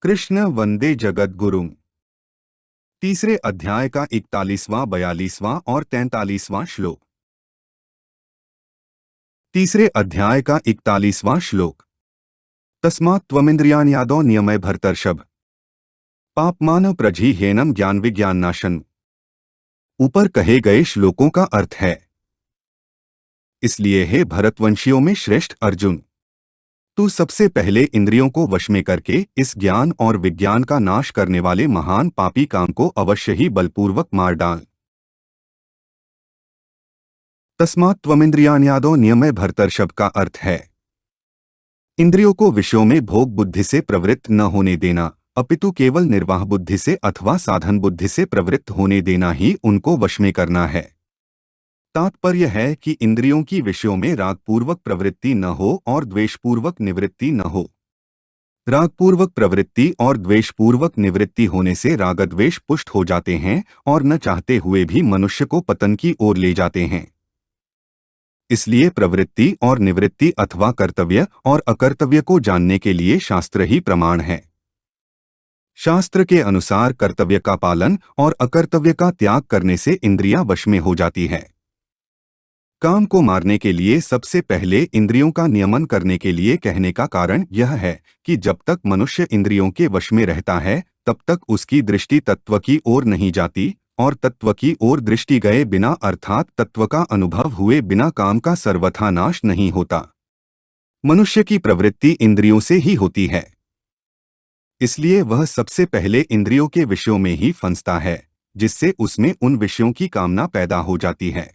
कृष्ण वंदे जगद्गुरुम्। तीसरे अध्याय का 41वां, 42वां और 43वां श्लोक। तीसरे अध्याय का 41वां श्लोक। तस्मात् त्वमिन्द्रियाण्यादौ नियमय भरतर्षभ, पापमान प्रजी ह्येनम ज्ञान विज्ञान नाशन। ऊपर कहे गए श्लोकों का अर्थ है, इसलिए हे भरतवंशियों में श्रेष्ठ अर्जुन, तू सबसे पहले इंद्रियों को वश में करके इस ज्ञान और विज्ञान का नाश करने वाले महान पापी काम को अवश्य ही बलपूर्वक मार डाल। तस्मात् त्वमिन्द्रियाण्यादौ नियमय भरतर्षभ का अर्थ है, इंद्रियों को विषयों में भोग बुद्धि से प्रवृत्त न होने देना, अपितु केवल निर्वाह बुद्धि से अथवा साधन बुद्धि से प्रवृत्त होने देना ही उनको वश में करना है। तात्पर्य है कि इंद्रियों की विषयों में रागपूर्वक प्रवृत्ति न हो और द्वेषपूर्वक निवृत्ति न हो। रागपूर्वक प्रवृत्ति और द्वेषपूर्वक निवृत्ति होने से रागद्वेष पुष्ट हो जाते हैं और न चाहते हुए भी मनुष्य को पतन की ओर ले जाते हैं। इसलिए प्रवृत्ति और निवृत्ति अथवा कर्तव्य और अकर्तव्य को जानने के लिए शास्त्र ही प्रमाण है। शास्त्र के अनुसार कर्तव्य का पालन और अकर्तव्य का त्याग करने से इंद्रियां वश में हो जाती है। काम को मारने के लिए सबसे पहले इंद्रियों का नियमन करने के लिए कहने का कारण यह है कि जब तक मनुष्य इंद्रियों के वश में रहता है तब तक उसकी दृष्टि तत्व की ओर नहीं जाती, और तत्व की ओर दृष्टि गए बिना अर्थात तत्व का अनुभव हुए बिना काम का सर्वथा नाश नहीं होता। मनुष्य की प्रवृत्ति इंद्रियों से ही होती है, इसलिए वह सबसे पहले इंद्रियों के विषयों में ही फंसता है, जिससे उसमें उन विषयों की कामना पैदा हो जाती है।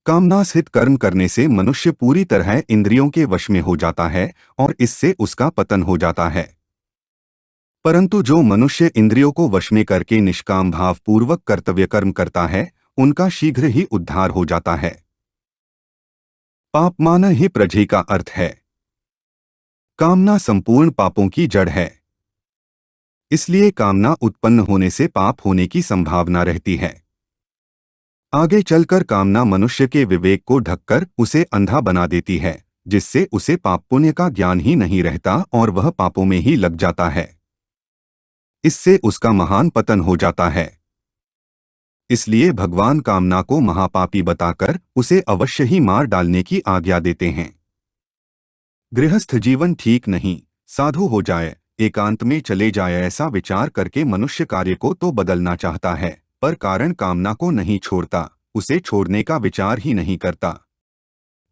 कामनासहित कर्म करने से मनुष्य पूरी तरह इंद्रियों के वश में हो जाता है और इससे उसका पतन हो जाता है। परंतु जो मनुष्य इंद्रियों को वश में करके निष्काम भाव पूर्वक कर्तव्य कर्म करता है, उनका शीघ्र ही उद्धार हो जाता है। पापमान ही प्रजी का अर्थ है, कामना संपूर्ण पापों की जड़ है। इसलिए कामना उत्पन्न होने से पाप होने की संभावना रहती है। आगे चलकर कामना मनुष्य के विवेक को ढककर उसे अंधा बना देती है, जिससे उसे पाप पुण्य का ज्ञान ही नहीं रहता और वह पापों में ही लग जाता है। इससे उसका महान पतन हो जाता है। इसलिए भगवान कामना को महापापी बताकर उसे अवश्य ही मार डालने की आज्ञा देते हैं। गृहस्थ जीवन ठीक नहीं, साधु हो जाए, एकांत में चले जाए, ऐसा विचार करके मनुष्य कार्य को तो बदलना चाहता है, पर कारण कामना को नहीं छोड़ता, उसे छोड़ने का विचार ही नहीं करता।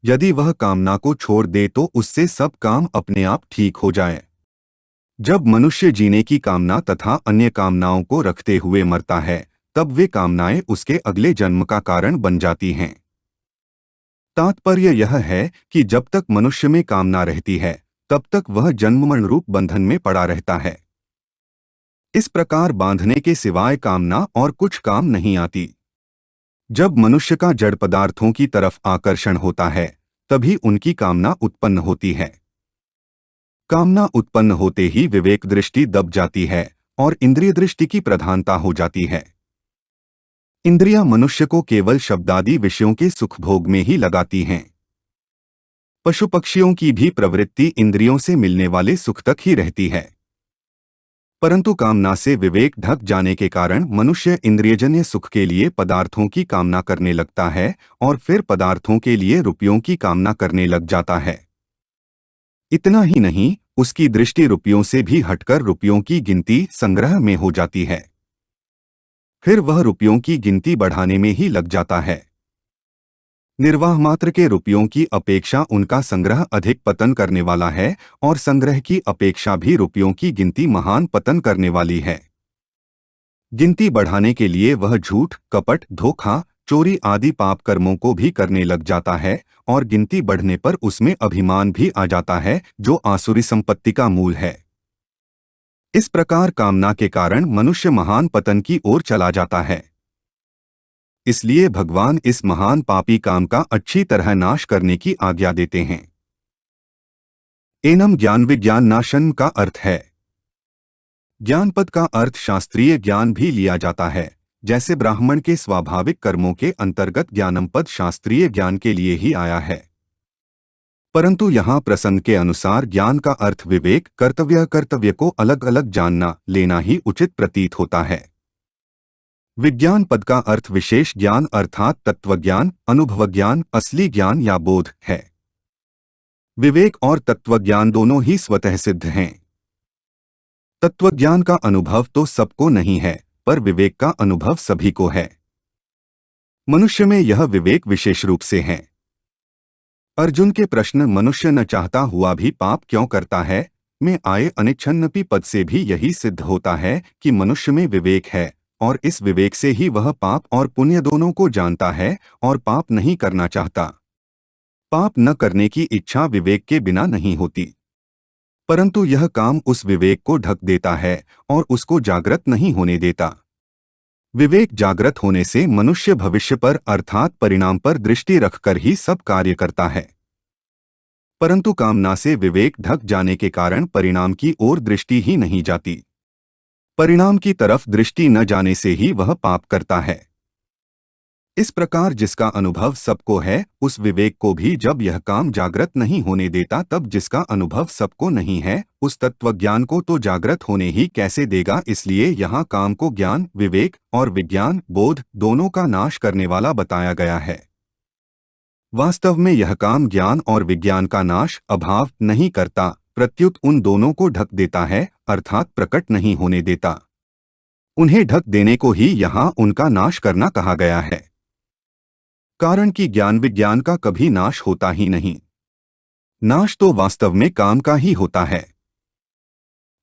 यदि वह कामना को छोड़ दे तो उससे सब काम अपने आप ठीक हो जाए। जब मनुष्य जीने की कामना तथा अन्य कामनाओं को रखते हुए मरता है, तब वे कामनाएं उसके अगले जन्म का कारण बन जाती हैं। तात्पर्य यह है कि जब तक मनुष्य में कामना रहती है तब तक वह जन्ममरण रूप बंधन में पड़ा रहता है। इस प्रकार बांधने के सिवाय कामना और कुछ काम नहीं आती। जब मनुष्य का जड़ पदार्थों की तरफ आकर्षण होता है तभी उनकी कामना उत्पन्न होती है। कामना उत्पन्न होते ही विवेक दृष्टि दब जाती है और इंद्रिय दृष्टि की प्रधानता हो जाती है। इंद्रियां मनुष्य को केवल शब्दादि विषयों के सुख भोग में ही लगाती हैं। पशु पक्षियों की भी प्रवृत्ति इंद्रियों से मिलने वाले सुख तक ही रहती है। परंतु कामना से विवेक ढक जाने के कारण मनुष्य इंद्रियजन्य सुख के लिए पदार्थों की कामना करने लगता है और फिर पदार्थों के लिए रुपयों की कामना करने लग जाता है। इतना ही नहीं, उसकी दृष्टि रुपयों से भी हटकर रुपयों की गिनती संग्रह में हो जाती है। फिर वह रुपयों की गिनती बढ़ाने में ही लग जाता है। निर्वाह मात्र के रुपयों की अपेक्षा उनका संग्रह अधिक पतन करने वाला है और संग्रह की अपेक्षा भी रुपयों की गिनती महान पतन करने वाली है। गिनती बढ़ाने के लिए वह झूठ, कपट, धोखा, चोरी आदि पाप कर्मों को भी करने लग जाता है और गिनती बढ़ने पर उसमें अभिमान भी आ जाता है, जो आसुरी संपत्ति का मूल है। इस प्रकार कामना के कारण मनुष्य महान पतन की ओर चला जाता है। इसलिए भगवान इस महान पापी काम का अच्छी तरह नाश करने की आज्ञा देते हैं। एनम ज्ञान विज्ञान नाशन का अर्थ है, ज्ञानपद का अर्थ शास्त्रीय ज्ञान भी लिया जाता है। जैसे ब्राह्मण के स्वाभाविक कर्मों के अंतर्गत ज्ञानम पद शास्त्रीय ज्ञान के लिए ही आया है। परंतु यहाँ प्रसन्न के अनुसार ज्ञान का अर्थ विवेक, कर्तव्य को अलग अलग जानना लेना ही उचित प्रतीत होता है। विज्ञान पद का अर्थ विशेष ज्ञान अर्थात तत्वज्ञान, अनुभवज्ञान, असली ज्ञान या बोध है। विवेक और तत्वज्ञान दोनों ही स्वतः सिद्ध हैं। तत्वज्ञान का अनुभव तो सबको नहीं है, पर विवेक का अनुभव सभी को है। मनुष्य में यह विवेक विशेष रूप से है। अर्जुन के प्रश्न मनुष्य न चाहता हुआ भी पाप क्यों करता है में आए अनिच्छन्नपि पद से भी यही सिद्ध होता है कि मनुष्य में विवेक है और इस विवेक से ही वह पाप और पुण्य दोनों को जानता है और पाप नहीं करना चाहता। पाप न करने की इच्छा विवेक के बिना नहीं होती, परंतु यह काम उस विवेक को ढक देता है और उसको जागृत नहीं होने देता। विवेक जागृत होने से मनुष्य भविष्य पर अर्थात परिणाम पर दृष्टि रखकर ही सब कार्य करता है, परंतु कामना से विवेक ढक जाने के कारण परिणाम की ओर दृष्टि ही नहीं जाती। परिणाम की तरफ दृष्टि न जाने से ही वह पाप करता है। इस प्रकार जिसका अनुभव सबको है उस विवेक को भी जब यह काम जागृत नहीं होने देता, तब जिसका अनुभव सबको नहीं है उस तत्वज्ञान को तो जागृत होने ही कैसे देगा। इसलिए यहाँ काम को ज्ञान, विवेक और विज्ञान, बोध दोनों का नाश करने वाला बताया गया है। वास्तव में यह काम ज्ञान और विज्ञान का नाश, अभाव नहीं करता, प्रत्युत उन दोनों को ढक देता है अर्थात प्रकट नहीं होने देता। उन्हें ढक देने को ही यहाँ उनका नाश करना कहा गया है, कारण कि ज्ञान विज्ञान का कभी नाश होता ही नहीं। नाश तो वास्तव में काम का ही होता है।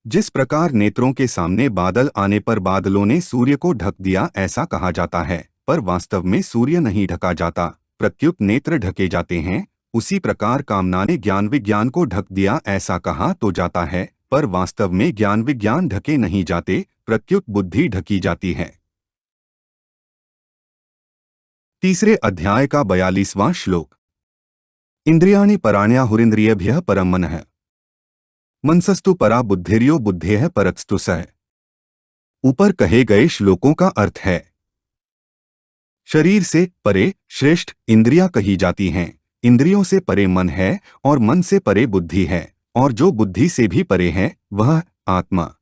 जिस प्रकार नेत्रों के सामने बादल आने पर बादलों ने सूर्य को ढक दिया ऐसा कहा जाता है, पर वास्तव में सूर्य नहीं ढका जाता, प्रत्युत नेत्र ढके जाते हैं। उसी प्रकार कामना ने ज्ञान विज्ञान को ढक दिया ऐसा कहा तो जाता है, पर वास्तव में ज्ञान विज्ञान ढके नहीं जाते, प्रत्युत बुद्धि ढकी जाती है। तीसरे अध्याय का 42वां श्लोक। इंद्रियाणि पराण्याहुरिन्द्रियेभ्यः परं मनः, मनसस्तु परा बुद्धिर्यो बुद्धेः परस्तु सः। ऊपर कहे गए श्लोकों का अर्थ है, शरीर से परे श्रेष्ठ इंद्रियां कही जाती हैं, इंद्रियों से परे मन है और मन से परे बुद्धि है, और जो बुद्धि से भी परे है वह आत्मा।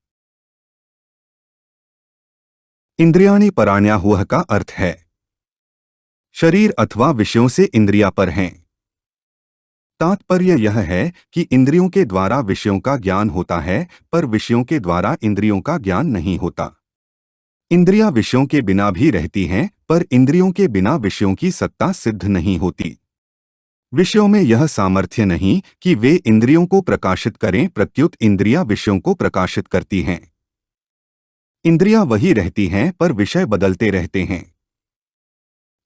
इंद्रियाणि पराण्याहुः का अर्थ है शरीर अथवा विषयों से इंद्रियां पर हैं। तात्पर्य यह है कि इंद्रियों के द्वारा विषयों का ज्ञान होता है, पर विषयों के द्वारा इंद्रियों का ज्ञान नहीं होता। इंद्रियां विषयों के बिना भी रहती हैं, पर इंद्रियों के बिना विषयों की सत्ता सिद्ध नहीं होती। विषयों में यह सामर्थ्य नहीं कि वे इंद्रियों को प्रकाशित करें, प्रत्युत इंद्रियां विषयों को प्रकाशित करती हैं। इंद्रियां वही रहती हैं, पर विषय बदलते रहते हैं।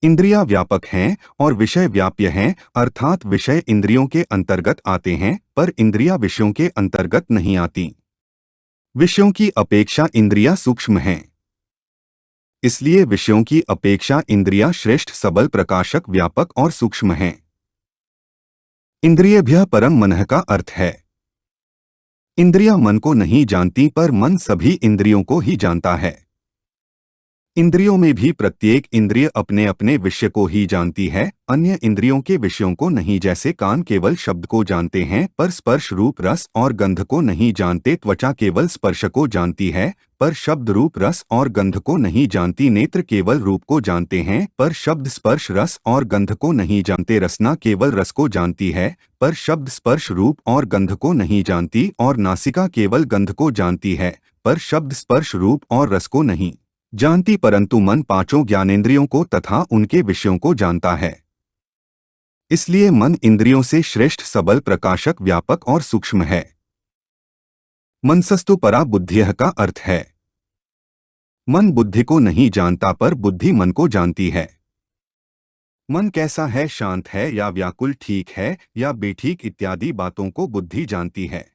इंद्रियां व्यापक हैं और विषय व्याप्य हैं, अर्थात विषय इंद्रियों के अंतर्गत आते हैं, पर इंद्रियां विषयों के अंतर्गत नहीं आती। विषयों की अपेक्षा इंद्रियां सूक्ष्म हैं, इसलिए विषयों की अपेक्षा इंद्रियां श्रेष्ठ, सबल, प्रकाशक, व्यापक और सूक्ष्म हैं। इंद्रियेभ्यः परं मनः का अर्थ है इंद्रियां मन को नहीं जानती, पर मन सभी इंद्रियों को ही जानता है। इंद्रियों में भी प्रत्येक इंद्रिय अपने अपने विषय को ही जानती है, अन्य इंद्रियों के विषयों को नहीं। जैसे कान केवल शब्द को जानते हैं पर स्पर्श, रूप, रस और गंध को नहीं जानते, त्वचा केवल स्पर्श को जानती है पर शब्द, रूप, रस और गंध को नहीं जानती, नेत्र केवल रूप को जानते हैं पर शब्द, स्पर्श, रस और गंध को नहीं जानते, रसना केवल रस को जानती है पर शब्द, स्पर्श, रूप और गंध को नहीं जानती, और नासिका केवल गंध को जानती है पर शब्द, स्पर्श, रूप और रस को नहीं जानती, परंतु मन पांचों ज्ञानेंद्रियों को तथा उनके विषयों को जानता है। इसलिए मन इंद्रियों से श्रेष्ठ, सबल, प्रकाशक, व्यापक और सूक्ष्म है। मनसस्तु परा बुद्धिः का अर्थ है मन बुद्धि को नहीं जानता, पर बुद्धि मन को जानती है। मन कैसा है, शांत है या व्याकुल, ठीक है या बेठीक इत्यादि बातों को बुद्धि जानती है।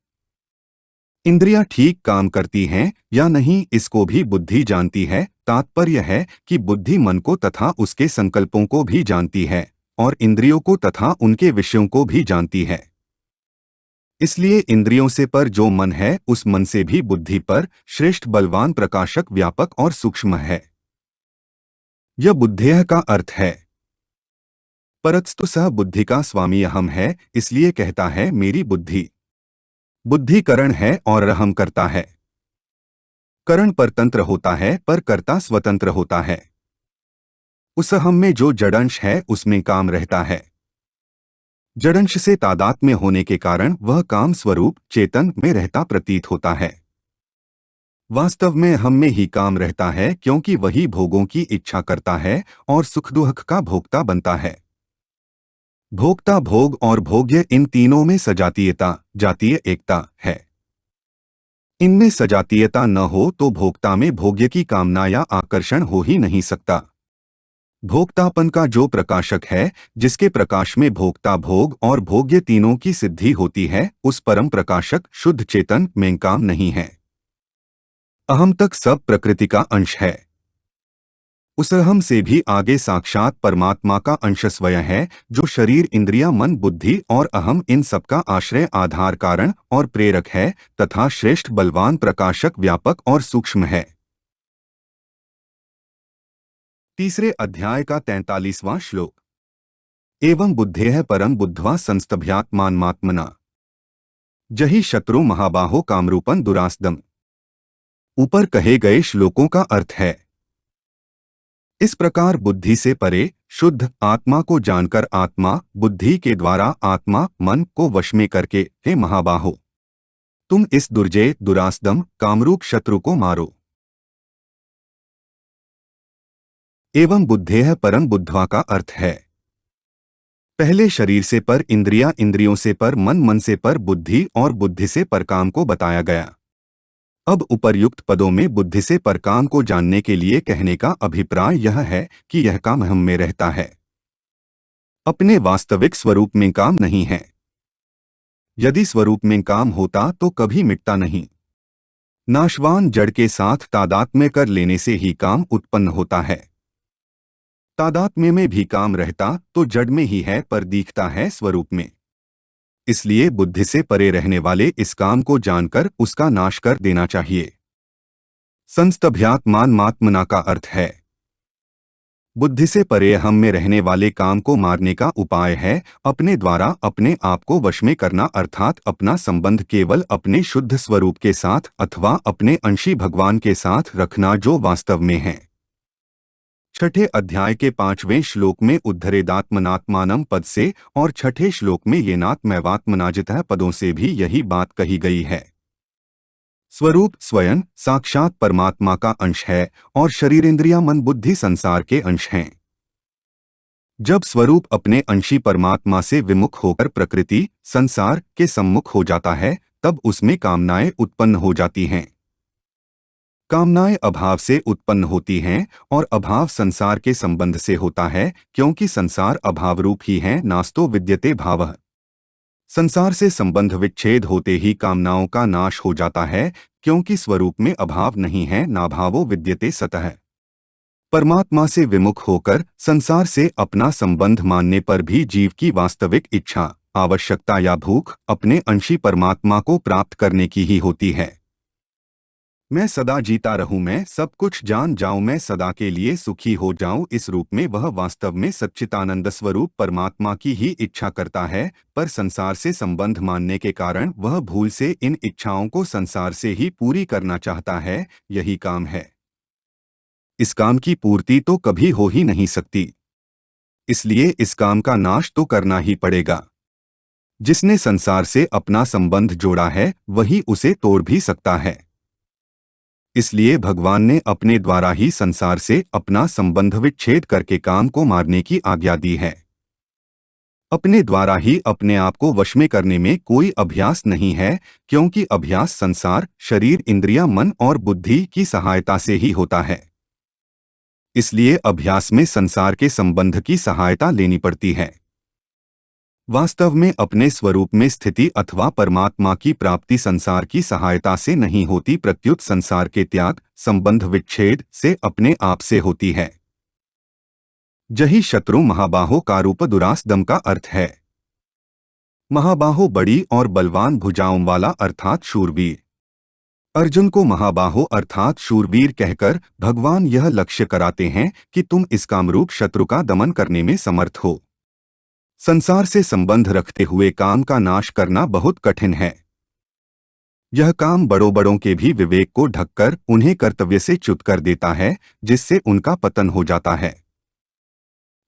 इंद्रियां ठीक काम करती हैं या नहीं, इसको भी बुद्धि जानती है। तात्पर्य है कि बुद्धि मन को तथा उसके संकल्पों को भी जानती है और इंद्रियों को तथा उनके विषयों को भी जानती है। इसलिए इंद्रियों से पर जो मन है उस मन से भी बुद्धि पर श्रेष्ठ, बलवान, प्रकाशक, व्यापक और सूक्ष्म है। यह बुद्धिः का अर्थ है परंतु सह बुद्धि का स्वामी अहम है, इसलिए कहता है मेरी बुद्धि। बुद्धि करण है और अहम करता है। करण परतंत्र होता है पर कर्ता स्वतंत्र होता है। उस अहम में जो जड़ंश है उसमें काम रहता है। जड़ंश से तादात्म्य होने के कारण वह काम स्वरूप चेतन में रहता प्रतीत होता है। वास्तव में हम में ही काम रहता है, क्योंकि वही भोगों की इच्छा करता है और सुख दुख का भोक्ता बनता है। भोक्ता भोग और भोग्य, इन तीनों में सजातीयता जातीय एकता है। इनमें सजातीयता न हो तो भोक्ता में भोग्य की कामना या आकर्षण हो ही नहीं सकता। भोक्तापन का जो प्रकाशक है, जिसके प्रकाश में भोक्ता भोग और भोग्य तीनों की सिद्धि होती है, उस परम प्रकाशक शुद्ध चेतन में काम नहीं है। अहम तक सब प्रकृति का अंश है। उस अहम से भी आगे साक्षात परमात्मा का अंश स्वयं है, जो शरीर इंद्रिया मन बुद्धि और अहम इन सबका आश्रय आधार कारण और प्रेरक है, तथा श्रेष्ठ बलवान प्रकाशक व्यापक और सूक्ष्म है। तीसरे अध्याय का 43वां श्लोक। एवं बुद्धेः परं बुद्ध्वा संस्तभ्यात्मात्मना जहि शत्रु महाबाहो कामरूपं दुरासदम्। ऊपर कहे गए श्लोकों का अर्थ है, इस प्रकार बुद्धि से परे शुद्ध आत्मा को जानकर आत्मा बुद्धि के द्वारा आत्मा मन को वश में करके, हे महाबाहो, तुम इस दुर्जय दुरासदम कामरूप शत्रु को मारो। एवं बुद्धेः परं बुद्ध्वा का अर्थ है, पहले शरीर से पर इंद्रिया, इंद्रियों से पर मन, मन से पर बुद्धि और बुद्धि से पर काम को बताया गया। अब उपर्युक्त पदों में बुद्धि से पर काम को जानने के लिए कहने का अभिप्राय यह है कि यह काम हम में रहता है, अपने वास्तविक स्वरूप में काम नहीं है। यदि स्वरूप में काम होता तो कभी मिटता नहीं। नाशवान जड़ के साथ तादात्म्य कर लेने से ही काम उत्पन्न होता है। तादात्म्य में भी काम रहता तो जड़ में ही है, पर दिखता है स्वरूप में। इसलिए बुद्धि से परे रहने वाले इस काम को जानकर उसका नाश कर देना चाहिए। संस्तभ्यात्मात्मना का अर्थ है, बुद्धि से परे हम में रहने वाले काम को मारने का उपाय है अपने द्वारा अपने आप को वश में करना, अर्थात अपना संबंध केवल अपने शुद्ध स्वरूप के साथ अथवा अपने अंशी भगवान के साथ रखना, जो वास्तव में है। छठे अध्याय के 5वें श्लोक में उद्धरेदात्मनात्मानम पद से और छठे श्लोक में येनात्मैवात्मनाजितः पदों से भी यही बात कही गई है। स्वरूप स्वयं साक्षात परमात्मा का अंश है और शरीर इंद्रिया मन बुद्धि संसार के अंश हैं। जब स्वरूप अपने अंशी परमात्मा से विमुख होकर प्रकृति संसार के सम्मुख हो जाता है, तब उसमें कामनाएं उत्पन्न हो जाती हैं। कामनाएं अभाव से उत्पन्न होती हैं और अभाव संसार के संबंध से होता है, क्योंकि संसार अभाव रूप ही है, नास्तो विद्यते भावः। संसार से संबंध विच्छेद होते ही कामनाओं का नाश हो जाता है, क्योंकि स्वरूप में अभाव नहीं है, नाभावो विद्यते सतः। परमात्मा से विमुख होकर संसार से अपना संबंध मानने पर भी जीव की वास्तविक इच्छा, आवश्यकता या भूख अपने अंशी परमात्मा को प्राप्त करने की ही होती है। मैं सदा जीता रहूं, मैं सब कुछ जान जाऊं, मैं सदा के लिए सुखी हो जाऊं, इस रूप में वह वास्तव में सच्चिदानंद स्वरूप परमात्मा की ही इच्छा करता है, पर संसार से संबंध मानने के कारण वह भूल से इन इच्छाओं को संसार से ही पूरी करना चाहता है। यही काम है। इस काम की पूर्ति तो कभी हो ही नहीं सकती, इसलिए इस काम का नाश तो करना ही पड़ेगा। जिसने संसार से अपना संबंध जोड़ा है वही उसे तोड़ भी सकता है। इसलिए भगवान ने अपने द्वारा ही संसार से अपना संबंध विच्छेद करके काम को मारने की आज्ञा दी है। अपने द्वारा ही अपने आप को वश में करने में कोई अभ्यास नहीं है, क्योंकि अभ्यास संसार शरीर इंद्रिया मन और बुद्धि की सहायता से ही होता है। इसलिए अभ्यास में संसार के संबंध की सहायता लेनी पड़ती है। वास्तव में अपने स्वरूप में स्थिति अथवा परमात्मा की प्राप्ति संसार की सहायता से नहीं होती, प्रत्युत संसार के त्याग संबंध विच्छेद से अपने आप से होती है। जही शत्रु महाबाहो का रूप दुरासदम का अर्थ है, महाबाहो बड़ी और बलवान भुजाओं वाला अर्थात शूरवीर। अर्जुन को महाबाहो अर्थात शूरवीर कहकर भगवान यह लक्ष्य कराते हैं कि तुम इस कामरूप शत्रु का दमन करने में समर्थ हो। संसार से संबंध रखते हुए काम का नाश करना बहुत कठिन है। यह काम बड़ों बड़ों के भी विवेक को ढककर उन्हें कर्तव्य से च्युत कर देता है, जिससे उनका पतन हो जाता है।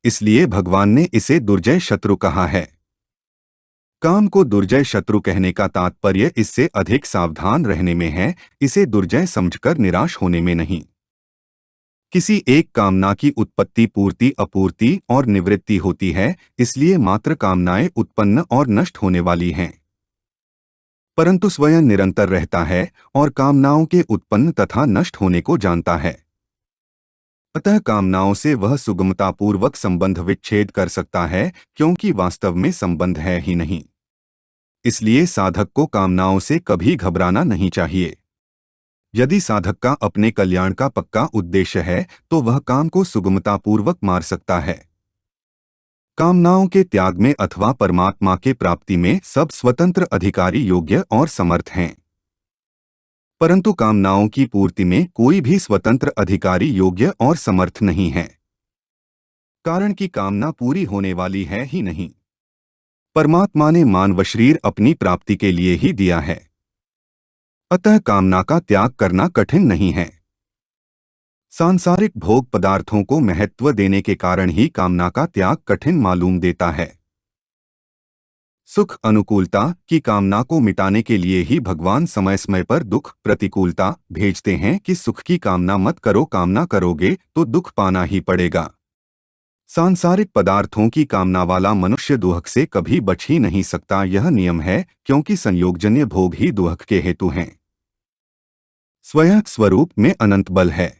इसलिए भगवान ने इसे दुर्जय शत्रु कहा है। काम को दुर्जय शत्रु कहने का तात्पर्य इससे अधिक सावधान रहने में है, इसे दुर्जय समझकर निराश होने में नहीं। किसी एक कामना की उत्पत्ति, पूर्ति, अपूर्ति और निवृत्ति होती है, इसलिए मात्र कामनाएं उत्पन्न और नष्ट होने वाली हैं। परंतु स्वयं निरंतर रहता है और कामनाओं के उत्पन्न तथा नष्ट होने को जानता है। अतः कामनाओं से वह सुगमतापूर्वक संबंध विच्छेद कर सकता है, क्योंकि वास्तव में संबंध है ही नहीं। इसलिए साधक को कामनाओं से कभी घबराना नहीं चाहिए। यदि साधक का अपने कल्याण का पक्का उद्देश्य है, तो वह काम को सुगमतापूर्वक मार सकता है। कामनाओं के त्याग में अथवा परमात्मा के प्राप्ति में सब स्वतंत्र अधिकारी योग्य और समर्थ हैं। परंतु कामनाओं की पूर्ति में कोई भी स्वतंत्र अधिकारी योग्य और समर्थ नहीं है, कारण कि कामना पूरी होने वाली है ही नहीं। परमात्मा ने मानव शरीर अपनी प्राप्ति के लिए ही दिया है, अतः कामना का त्याग करना कठिन नहीं है। सांसारिक भोग पदार्थों को महत्व देने के कारण ही कामना का त्याग कठिन मालूम देता है। सुख अनुकूलता की कामना को मिटाने के लिए ही भगवान समय समय पर दुख प्रतिकूलता भेजते हैं कि सुख की कामना मत करो, कामना करोगे तो दुख पाना ही पड़ेगा। सांसारिक पदार्थों की कामना वाला मनुष्य दुख से कभी बच ही नहीं सकता, यह नियम है, क्योंकि संयोगजन्य भोग ही दुख के हेतु हैं। स्वयं स्वरूप में अनंत बल है।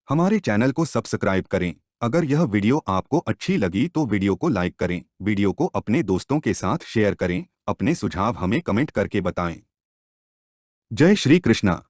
हमारे चैनल को सब्सक्राइब करें। अगर यह वीडियो आपको अच्छी लगी तो वीडियो को लाइक करें, वीडियो को अपने दोस्तों के साथ शेयर करें, अपने सुझाव हमें कमेंट करके बताएं। जय श्री कृष्णा।